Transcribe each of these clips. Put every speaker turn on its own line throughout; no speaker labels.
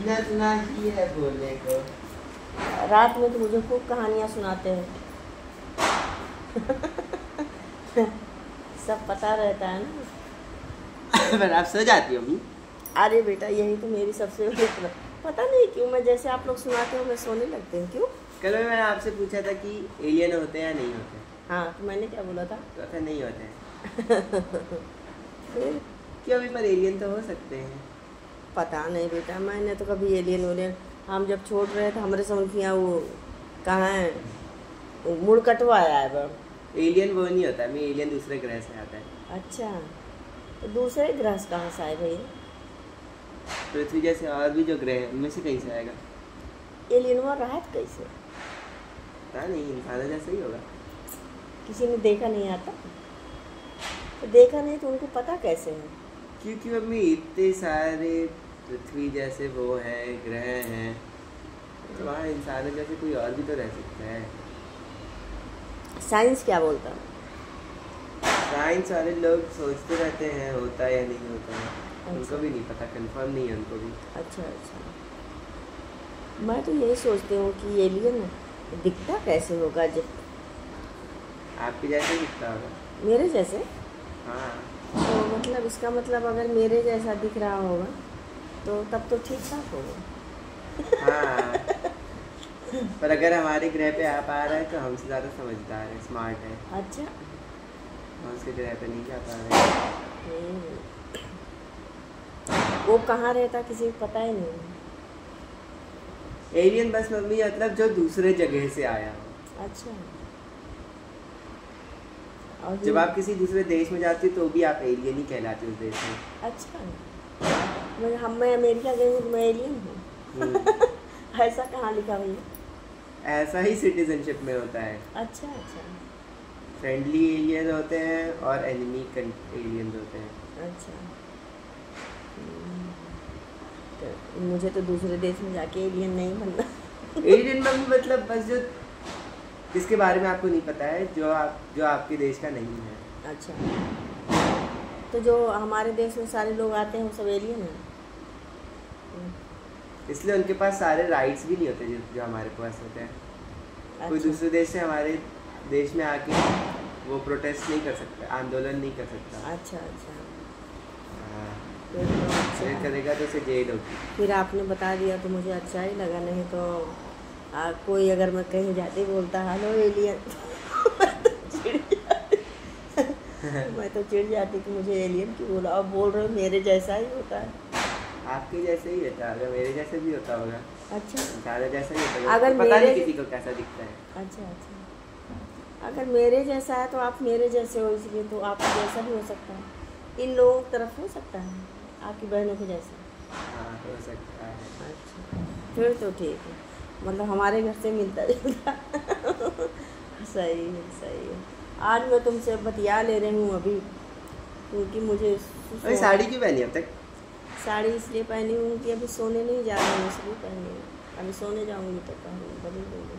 ना ही है बोलने को।
रात में तो मुझे खूब कहानियाँ सुनाते हैं। सब पता रहता है ना।
पर आप सो जाती हो अम्मी?
अरे बेटा यही तो मेरी सबसे बड़ी पता नहीं क्यों मैं जैसे आप लोग सुनाते हो मैं सोने लगते हैं क्यों।
कल मैंने आपसे पूछा था कि एलियन होते हैं या नहीं होते।
हाँ तो मैंने क्या बोला था?
तो फिर नहीं होते हैं।
फिर
क्यों? अभी पर एलियन तो हो सकते हैं।
पता नहीं बेटा मैंने तो कभी एलियन वेलियन हम जब छोड़ रहे थे हमारे समझिया वो कहाँ है मुड़ कटवाया है बस।
एलियन वो नहीं होता, मैं एलियन दूसरे ग्रह से आता है।
अच्छा तो दूसरे ग्रह से कहाँ से आए भैया?
पृथ्वी जैसे और भी जो ग्रह हैं उनमें से कहीं से आएगा।
एलियन वहाँ रहा था कैसे?
पता नहीं, इंसानों जैसा ही होगा।
किसी ने देखा नहीं आता तो देखा नहीं तो उनको पता कैसे है?
क्योंकि अम्मी इतने सारे पृथ्वी जैसे वो हैं ग्रह हैं, तो वहाँ इंसानों जैसे कोई और भी तो रह सकता है।
साइंस क्या बोलता है?
साइंस वाले लोग सोचते रहते हैं होता है या नहीं होता है।
अच्छा।
उनको भी नहीं पता, कंफर्म नहीं है उनको भी।
अच्छा अच्छा मैं तो यही सोचती हूँ कि एलियन दिखता कैसे होगा जब
आपके जैसे ही दिखता होगा।
मेरे जैसे?
हाँ।
तो मतलब इसका मतलब अगर मेरे जैसा दिख रहा होगा तो तब तो ठीक ठाक होगा।
हाँ। पर अगर हमारे ग्रह पे आप आ रहा है तो हमसे ज़्यादा समझदार है, स्मार्ट है।
अच्छा
हम उसके ग्रह पे नहीं जा पा रहे हैं।
वो कहाँ रहता किसी को पता ही नहीं।
एलियन बस मम्मी मतलब जो दूसरे जगह से आया हो।
अच्छा और
जब आप किसी दूसरे देश में जाती हो तो भी आप एलियन ही कहलाते हो उस देश में।
अच्छा मैं अमेरिका गई हूँ तो मैं एलियन हूँ। ऐसा कहाँ लिखा भैया?
ऐसा ही सिटीजनशिप में होता है।
अच्छा अच्छा
फ्रेंडली एलियन होते हैं और एनिमी एलियन होते हैं।
अच्छा तो मुझे तो दूसरे देश में जाके एलियन नहीं बनना।
एलियन में मतलब बस जो जिसके बारे में आपको नहीं पता है, जो आपके देश का नहीं है।
अच्छा तो जो हमारे देश में सारे लोग आते हैं वो सब एलियन हैं?
इसलिए उनके पास सारे राइट्स भी नहीं होते जो हमारे पास होते हैं।
अच्छा।
कोई दूसरे देश से हमारे देश में आके वो प्रोटेस्ट नहीं कर सकता, आंदोलन नहीं कर सकता।
अच्छा अच्छा
हाँ।
फिर तो अच्छा
फिर
है।
करेगा तो उसे जेल होगी।
फिर आपने बता दिया तो मुझे अच्छा ही लगा, नहीं तो कोई अगर मैं कहीं जाती बोलता हेलो एलियन मैं तो चिढ़ जाती कि मुझे एलियन क्यों बोला। अब बोल रहे हो मेरे जैसा ही होता है।
आपके जैसे ही होता होगा, मेरे जैसे भी होता होगा।
अच्छा
सारे जैसा ही होता होगा।
अगर
तो पता
मेरे
नहीं किसी को कैसा दिखता है।
अच्छा अच्छा अगर मेरे जैसा है तो आप मेरे जैसे हो, इसलिए तो आपके जैसा भी हो सकता है। इन लोगों की तरफ हो सकता है आपकी बहनों के जैसा।
हाँ हो सकता है।
अच्छा फिर तो ठीक है, मतलब हमारे घर से मिलता जुलता। सही है सही है। आज मैं तुमसे बतिया ले रही हूँ अभी क्योंकि मुझे
अरे साड़ी क्यों पहनी अब तक?
साड़ी इसलिए पहनी हूँ कि अभी सोने नहीं जा रही हूँ, इसलिए पहनी हूँ। अभी सोने जाऊँगी तो पहनूँ बदल दूँगी।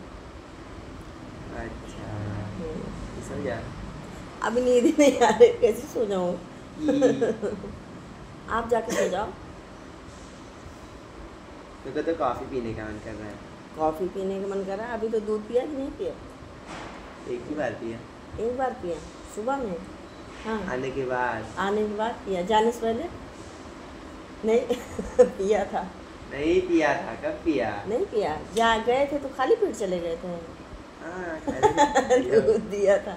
अच्छा सो जा।
अभी नींद ही नहीं आ रही, कैसे सो जाऊँ? आप जाके सो जाओ।
मेरे को तो कॉफ़ी पीने का मन कर रहा है।
कॉफ़ी पीने का मन कर रहा है? अभी तो दूध पिया कि नहीं पिया?
एक ही बार पिया।
एक बार पिया सुबह में? हाँ
आने के बाद।
आने के बाद पिया, जाने से पहले नहीं? पिया था?
नहीं पिया था। कब पिया?
नहीं पिया, जहाँ गए थे तो खाली पेट चले गए थे।
हाँ
दूध दिया था,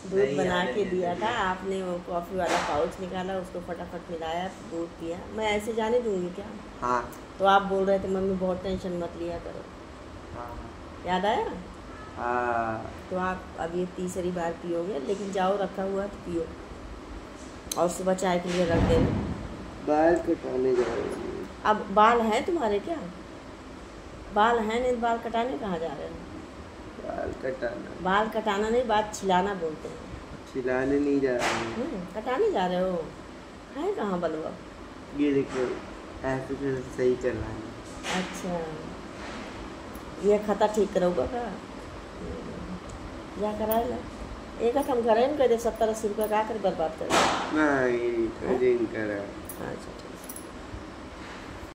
दूध
नहीं,
बना
आने
के
नहीं
दिया
दिया।
था आपने। वो कॉफ़ी वाला पाउच निकाला, उसको फटाफट मिलाया, दूध पिया। मैं ऐसे जाने दूंगी क्या?
हाँ
तो आप बोल रहे थे मम्मी बहुत टेंशन मत लिया करो,
हाँ
याद आया?
हाँ।
तो आप अब ये तीसरी बार पियोगे, लेकिन जाओ रखा हुआ है तो पियो, और सुबह चाय के लिए रख देना।
बाल कटाने जा रही हूँ।
अब बाल हैं तुम्हारे क्या? बाल हैं नहीं, बाल कटाने कहाँ जा रहे हो?
बाल कटाना।
बाल कटाना नहीं, बात छिलाना बोलते हैं।
छिलाने नहीं जा रही हूँ।
कटाने जा रहे हो? है कहाँ बलवा?
ये देखो ऐसे तो सही चल रहा है।
अच्छा ये खाता ठीक करोगा का? जा करा ला। एक हम करें कह दे 70-80 रुपया का कर बर्बाद कर।
नहीं, कजिन करा।
अच्छा ठीक।